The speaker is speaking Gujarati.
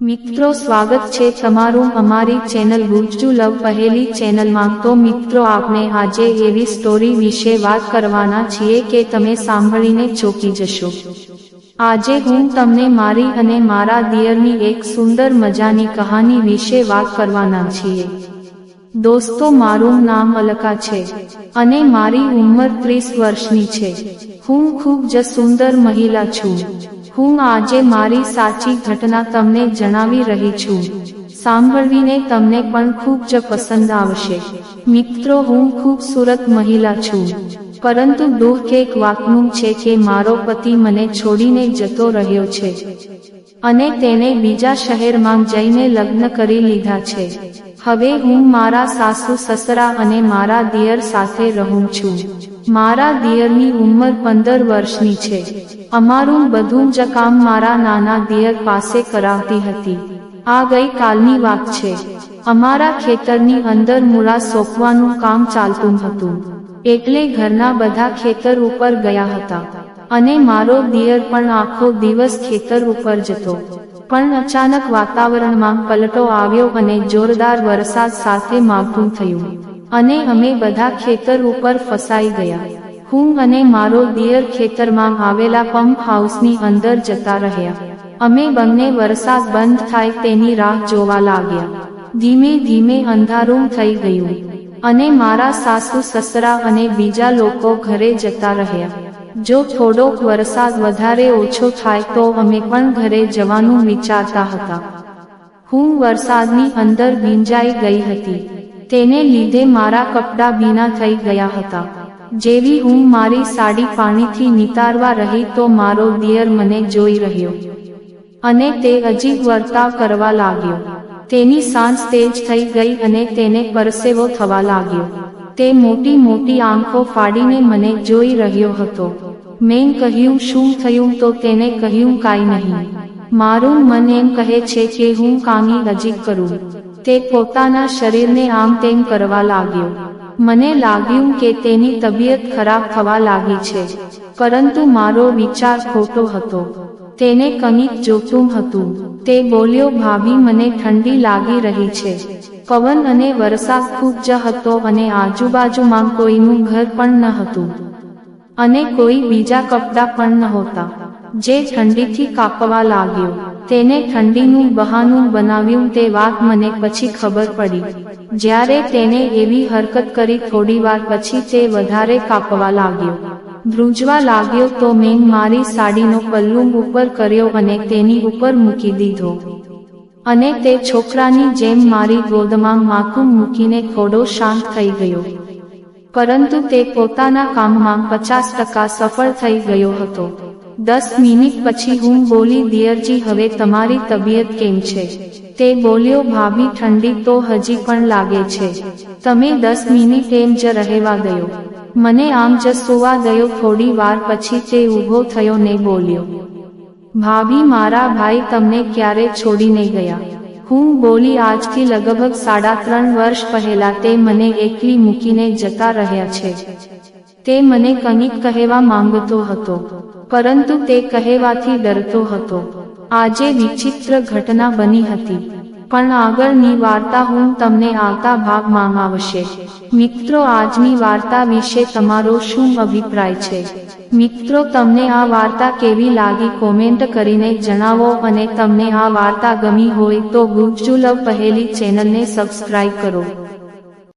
મિત્રો સ્વાગત છે તમારું અમારી ચેનલ ગુજ્જુ લવ પહેલી ચેનલમાં। તો મિત્રો આપણે આજે એવી સ્ટોરી વિશે વાત કરવાના છીએ કે તમે સાંભળીને ચોંકી જશો। આજે હું તમને મારી અને મારા દિયરની એક સુંદર મજાની કહાની વિશે વાત કરવાના છીએ। દોસ્તો મારું નામ અલકા છે અને મારી ઉંમર 30 વર્ષની છે। હું ખૂબ જ સુંદર મહિલા છું। હું આજે મારી સાચી ઘટના તમને જણાવી રહી છું। સાંભળવીને તમને પણ ખૂબ જ પસંદ આવશે। મિત્રો હું ખૂબસૂરત મહિલા છું, પરંતુ દુઃખ એક વાતનું છે કે મારો પતિ મને છોડીને જતો રહ્યો છે અને તેને બીજા શહેરમાં જઈને લગ્ન કરી લીધા છે। હવે હું મારા સાસુ સસરા અને મારા દિયર સાથે રહું છું। મારા દિયરની ઉંમર 15 વર્ષની છે। અમારું બધું જ કામ મારા નાના દિયર પાસે કરાવતી હતી। આ ગઈ કાલની વાત છે। અમારા ખેતરની અંદર મૂળા સોંપવાનું કામ ચાલતું હતું, એટલે ઘરના બધા ખેતર ઉપર ગયા હતા અને મારો દિયર પણ આખો દિવસ ખેતર ઉપર જતો। પણ અચાનક વાતાવરણમાં પલટો આવ્યો અને જોરદાર વરસાદ સાથે માવઠું થયું અને અમે બધા ખેતર ઉપર ફસાઈ ગયા। હું અને મારો દિયર ખેતરમાં આવેલા પંપ હાઉસની અંદર જતા રહ્યા। અમે બંને વરસાદ બંધ થાય તેની રાહ જોવા લાગ્યા। ધીમે ધીમે અંધારું થઈ ગયું અને મારા સાસુ સસરા અને બીજા લોકો ઘરે જતા રહ્યા। જો થોડોક વરસાદ વધારે ઓછો થાય તો અમે પણ ઘરે જવાનું વિચારતા હતા। હું વરસાદની અંદર ભીંજાઈ ગઈ હતી, તેને લીધે મારા કપડાં ભીના થઈ ગયા હતા। જેવી હું મારી સાડી પાણીથી નિતારવા રહી તો મારો દિયર મને જોઈ રહ્યો અને તે અજીબ વર્તાવ કરવા લાગ્યો। તેની સાંસ તેજ થઈ ગઈ અને તેને પરસેવો થવા લાગ્યો। તે મોટી મોટી આંખો ફાડીને મને જોઈ રહ્યો હતો। મેં કહ્યું શું થયું? તો તેને કહ્યું કાંઈ નહીં। મારું મન એમ કહે છે કે હું કાંઈ અજીબ કરું। તે પોતાના શરીરને આમ તેમ કરવા લાગ્યો। મને લાગ્યું કે તેની તબિયત ખરાબ થવા લાગી છે, પરંતુ મારો વિચાર ખોટો હતો। તેને કંઈક જોતું હતું। તે બોલ્યો, ભાભી મને ઠંડી લાગી રહી છે। પવન અને વરસાદ ખૂબ જ હતો અને આજુબાજુમાં કોઈનું ઘર પણ ન હતું અને કોઈ બીજા કપડાં પણ નહોતા, જે ઠંડીથી કાપવા લાગ્યો। તેને ઠંડીનું બહાનું બનાવ્યું તે વાત મને પછી ખબર પડી। જ્યારે તેને એવી હરકત કરી થોડીવાર પછી તે વધારે કાપવા લાગ્યો, ધ્રુજવા લાગ્યો। તો મેં મારી સાડીનો પલ્લુ ઉપર કર્યો અને તેની ઉપર મૂકી દીધો અને તે છોકરાની જેમ મારી ગોદમાં માથું મૂકીને થોડો શાંત થઈ ગયો। પરંતુ તે પોતાના કામમાં 50% સફળ થઈ ગયો હતો। 10 મિનિટ પછી હું બોલી, દિયરજી હવે તમારી તબિયત કેમ છે? તે બોલ્યો, ભાભી ઠંડી તો હજી પણ લાગે છે। તમે 10 મિનિટ એમ જ રહેવા દયો, મને આમ જ સૂવા દયો। થોડી વાર પછી તે ઊભો થયો ને બોલ્યો, ભાભી મારા ભાઈ તમને ક્યારે છોડીને ગયા? હું બોલી, આજથી લગભગ 3.5 વર્ષ પહેલા તે મને એકલી મૂકીને જતા રહ્યા છે। તે મને કંઈક કહેવા માંગતો હતો, પરંતુ તે કહેવાથી ડરતો હતો। આજે વિચિત્ર ઘટના બની હતી, પણ આગળની વાર્તા હું તમને આવતા ભાગમાં આવશે। મિત્રો આજની વાર્તા વિશે તમારો શું અભિપ્રાય છે? મિત્રો તમને આ વાર્તા કેવી લાગી કોમેન્ટ કરીને જણાવો અને તમને આ વાર્તા ગમી હોય તો ગુજ્જુ લવ પહેલી ચેનલને સબસ્ક્રાઇબ કરો।